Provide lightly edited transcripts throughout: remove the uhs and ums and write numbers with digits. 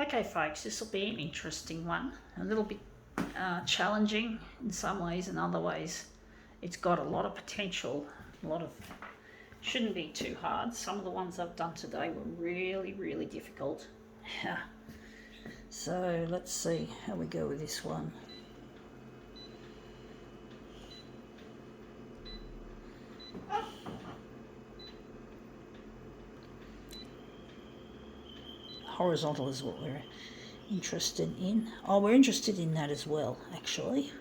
Okay folks, this will be an interesting one, a little bit challenging in some ways, and other ways it's got a lot of potential, shouldn't be too hard. Some of the ones I've done today were really difficult. So let's see how we go with this one. Horizontal is what we're interested in. Oh, we're interested in that as well, actually.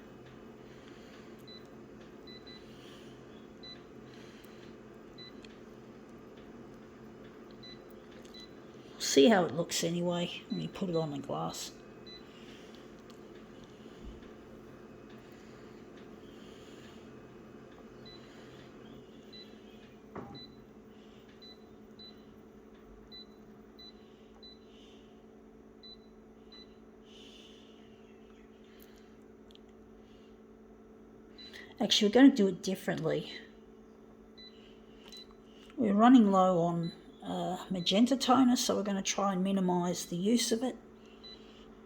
See how it looks anyway when you put it on the glass. Actually, we're going to do it differently. We're running low on magenta toner, so we're going to try and minimise the use of it.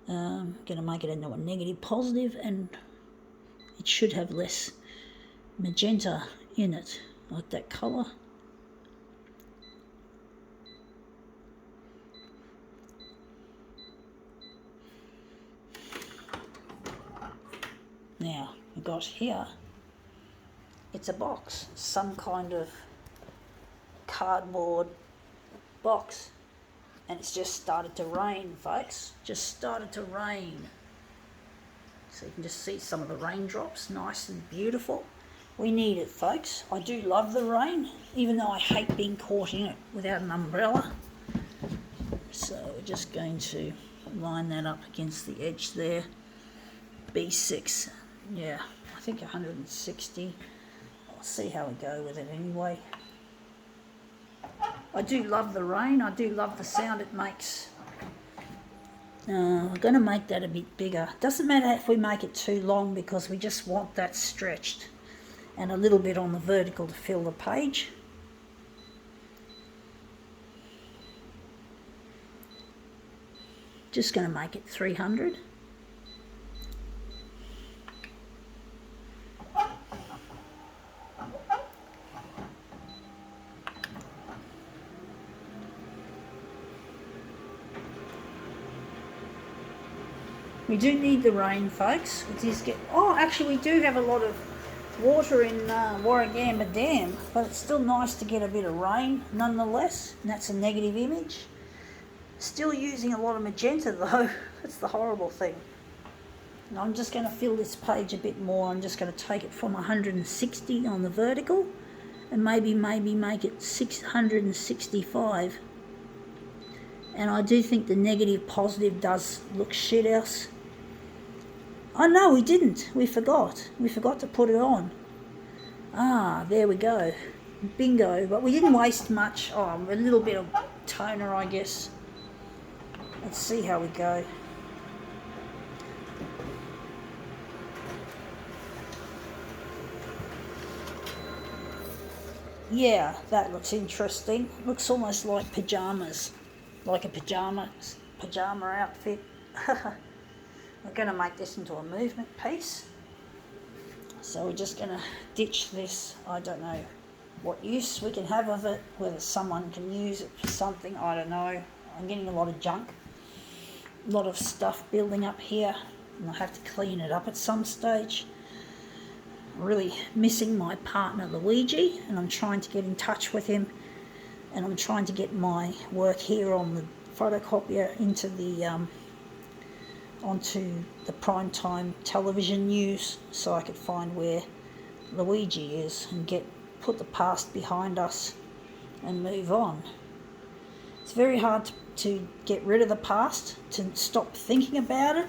Going to make it into a negative positive, and it should have less magenta in it, like that colour. Now, we've got here, it's a box, some kind of cardboard box, and it's just started to rain, folks. Just started to rain. So you can just see some of the raindrops, nice and beautiful. We need it, folks. I do love the rain, even though I hate being caught in it without an umbrella. So we're just going to line that up against the edge there. B6, yeah, I think 160. I'll see how we go with it anyway. I do love the rain. I do love the sound it makes. We're going to make that a bit bigger. Doesn't matter if we make it too long, because we just want that stretched and a little bit on the vertical to fill the page. Just going to make it 300. We do need the rain, folks. It is actually, we do have a lot of water in Warragamba Dam, but it's still nice to get a bit of rain nonetheless, and that's a negative image. Still using a lot of magenta though. That's the horrible thing. And I'm just going to fill this page a bit more. I'm just going to take it from 160 on the vertical and maybe make it 665. And I do think the negative positive does look shit else. Oh no, we didn't. We forgot. We forgot to put it on. Ah, there we go. Bingo. But we didn't waste much. Oh, a little bit of toner, I guess. Let's see how we go. Yeah, that looks interesting. Looks almost like pajamas. Like a pajama outfit. We're going to make this into a movement piece. So we're just going to ditch this. I don't know what use we can have of it, whether someone can use it for something, I don't know. I'm getting a lot of junk, a lot of stuff building up here, and I'll have to clean it up at some stage. I'm really missing my partner Luigi, and I'm trying to get in touch with him, and I'm trying to get my work here on the photocopier into the onto the primetime television news, so I could find where Luigi is and put the past behind us and move on. It's very hard to get rid of the past, to stop thinking about it,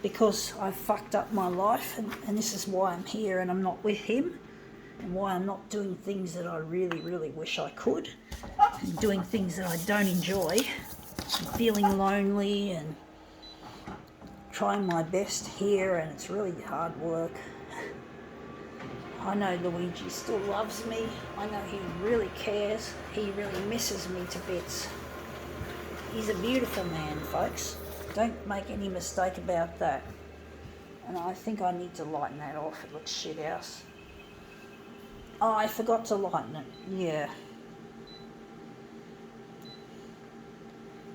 because I've fucked up my life, and this is why I'm here and I'm not with him, and why I'm not doing things that I really wish I could, and doing things that I don't enjoy, and feeling lonely and trying my best here, and it's really hard work. I know Luigi still loves me. I know he really cares. He really misses me to bits. He's a beautiful man, folks. Don't make any mistake about that. And I think I need to lighten that off. It looks shit house. Oh, I forgot to lighten it. Yeah.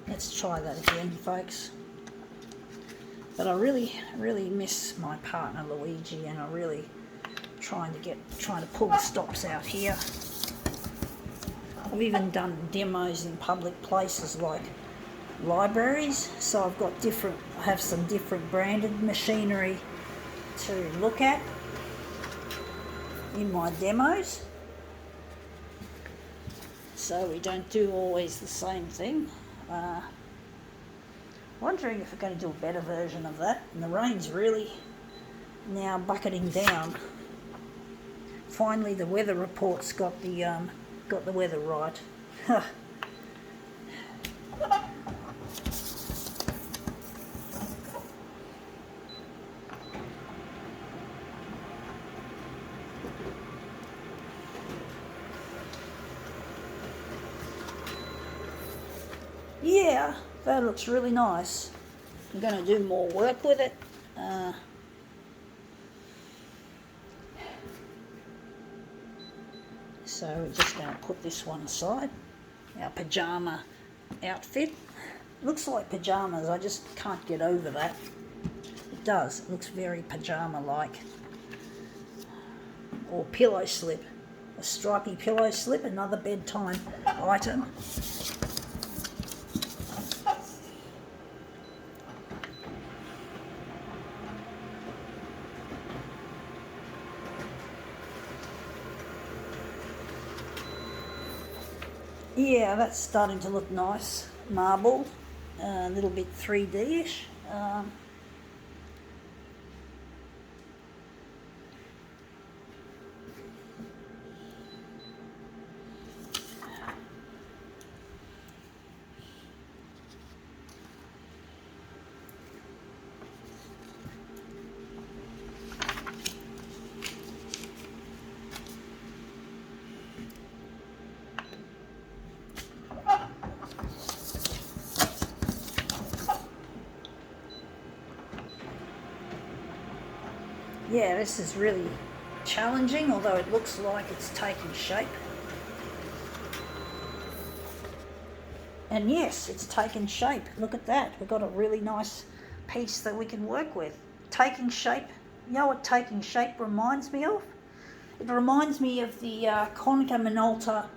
Let's try that again, folks. But I really miss my partner Luigi, and I'm really trying to pull the stops out here. I've even done demos in public places like libraries, so I have some different branded machinery to look at in my demos, so we don't do always the same thing. Wondering if we're going to do a better version of that, and the rain's really now bucketing down. Finally the weather report's got the weather right. Yeah, that looks really nice. I'm going to do more work with it. So we're just going to put this one aside. Our pyjama outfit. Looks like pyjamas, I just can't get over that. It does, it looks very pyjama-like. Or pillow slip. A stripy pillow slip, another bedtime item. Yeah, that's starting to look nice. Marble, a little bit 3D-ish. Yeah, this is really challenging, although it looks like it's taking shape. And yes, it's taken shape. Look at that. We've got a really nice piece that we can work with. Taking shape. You know what taking shape reminds me of? It reminds me of the Konica Minolta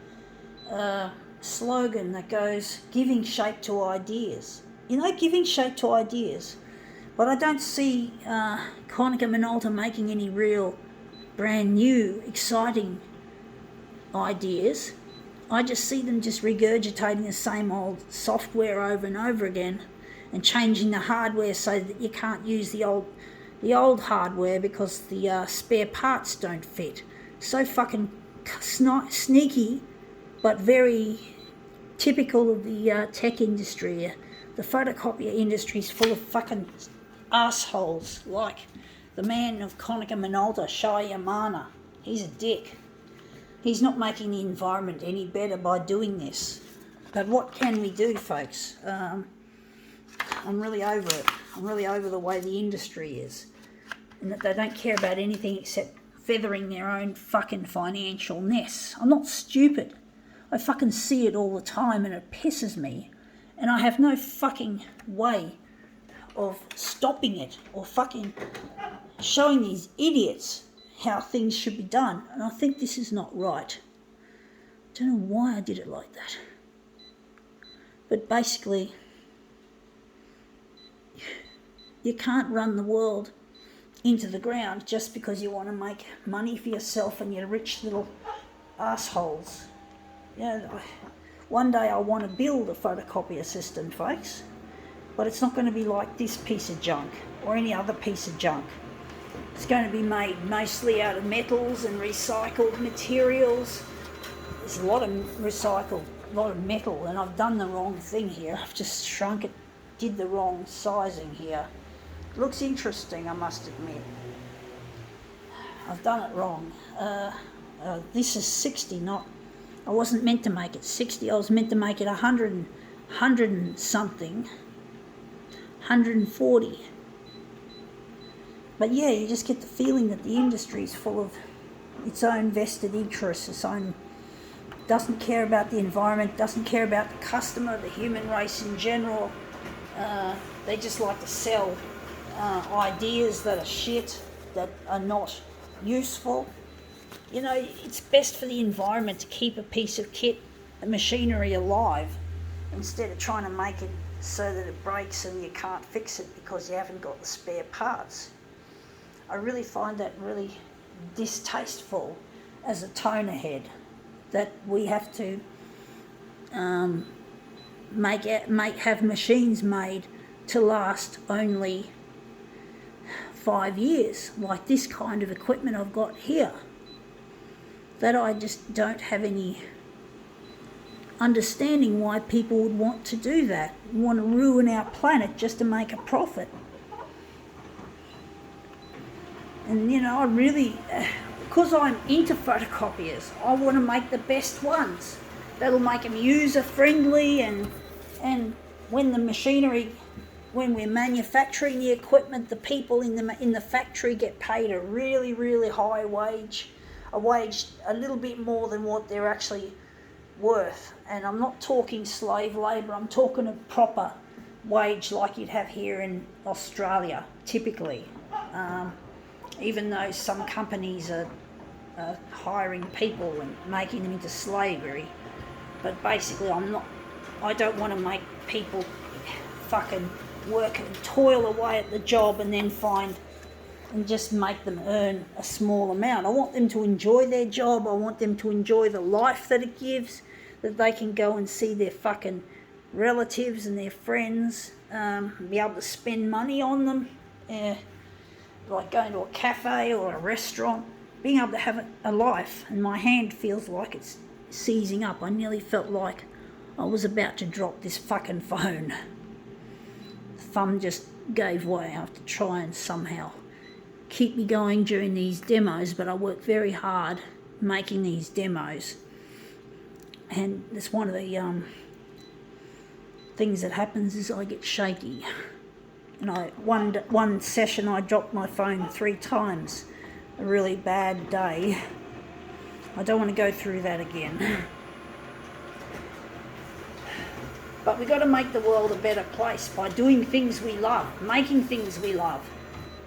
slogan that goes, giving shape to ideas. You know, giving shape to ideas. But I don't see Konica Minolta making any real brand new, exciting ideas. I just see them just regurgitating the same old software over and over again and changing the hardware so that you can't use the old hardware because the spare parts don't fit. So fucking sneaky, but very typical of the tech industry. The photocopier industry is full of fucking assholes like the man of Konica Minolta, Shai Yamana. He's a dick. He's not making the environment any better by doing this. But what can we do, folks? I'm really over it. I'm really over the way the industry is. And that they don't care about anything except feathering their own fucking financial nest. I'm not stupid. I fucking see it all the time and it pisses me. And I have no fucking way of stopping it or fucking showing these idiots how things should be done. And I think this is not right. I don't know why I did it like that. But basically, you can't run the world into the ground just because you want to make money for yourself and your rich little assholes. Yeah, one day I want to build a photocopier system, folks. But it's not going to be like this piece of junk or any other piece of junk. It's going to be made mostly out of metals and recycled materials. There's a lot of recycled, a lot of metal, and I've done the wrong thing here. I've just shrunk it, did the wrong sizing here. It looks interesting, I must admit. I've done it wrong. This is 60, not... I wasn't meant to make it 60, I was meant to make it 100 100 and something, 140. But yeah, you just get the feeling that the industry is full of its own vested interests, doesn't care about the environment, doesn't care about the customer, the human race in general. They just like to sell ideas that are shit, that are not useful. You know, it's best for the environment to keep a piece of kit, a machinery alive, instead of trying to make it so that it breaks and you can't fix it because you haven't got the spare parts. I really find that really distasteful as a toner head, that we have to have machines made to last only 5 years, like this kind of equipment I've got here, that I just don't have any understanding why people would want to do that, want to ruin our planet just to make a profit. And you know, I really, because I'm into photocopiers, I want to make the best ones that'll make them user friendly, and when the machinery, when we're manufacturing the equipment, the people in the factory get paid a really, really high wage, a wage a little bit more than what they're actually worth. And I'm not talking slave labour, I'm talking a proper wage like you'd have here in Australia, typically. Even though some companies are hiring people and making them into slavery. But basically I don't want to make people fucking work and toil away at the job and then just make them earn a small amount. I want them to enjoy their job. I want them to enjoy the life that it gives, that they can go and see their fucking relatives and their friends, be able to spend money on them, like going to a cafe or a restaurant, being able to have a life. And my hand feels like it's seizing up. I nearly felt like I was about to drop this fucking phone. The thumb just gave way. I have to try and somehow keep me going during these demos, but I work very hard making these demos. And it's one of the things that happens is I get shaky. And one session I dropped my phone 3 times. A really bad day. I don't want to go through that again. But we've got to make the world a better place by doing things we love, making things we love.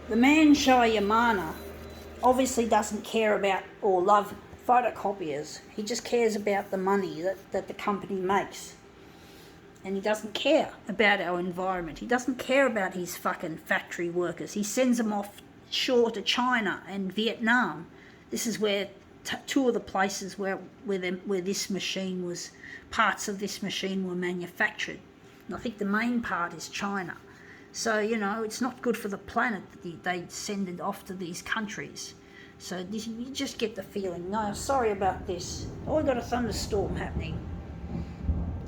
The man Shah Yamana obviously doesn't care about or love photocopiers. He just cares about the money that the company makes. And he doesn't care about our environment. He doesn't care about his fucking factory workers. He sends them offshore to China and Vietnam. This is where 2 of the places where this machine was, parts of this machine were manufactured. And I think the main part is China. So, you know, it's not good for the planet that they send it off to these countries. So you just get the feeling, no, sorry about this. Oh, I got a thunderstorm happening.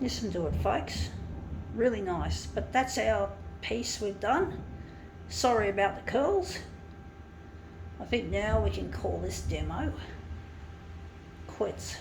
Listen to it, folks. Really nice. But that's our piece we've done. Sorry about the curls. I think now we can call this demo quits.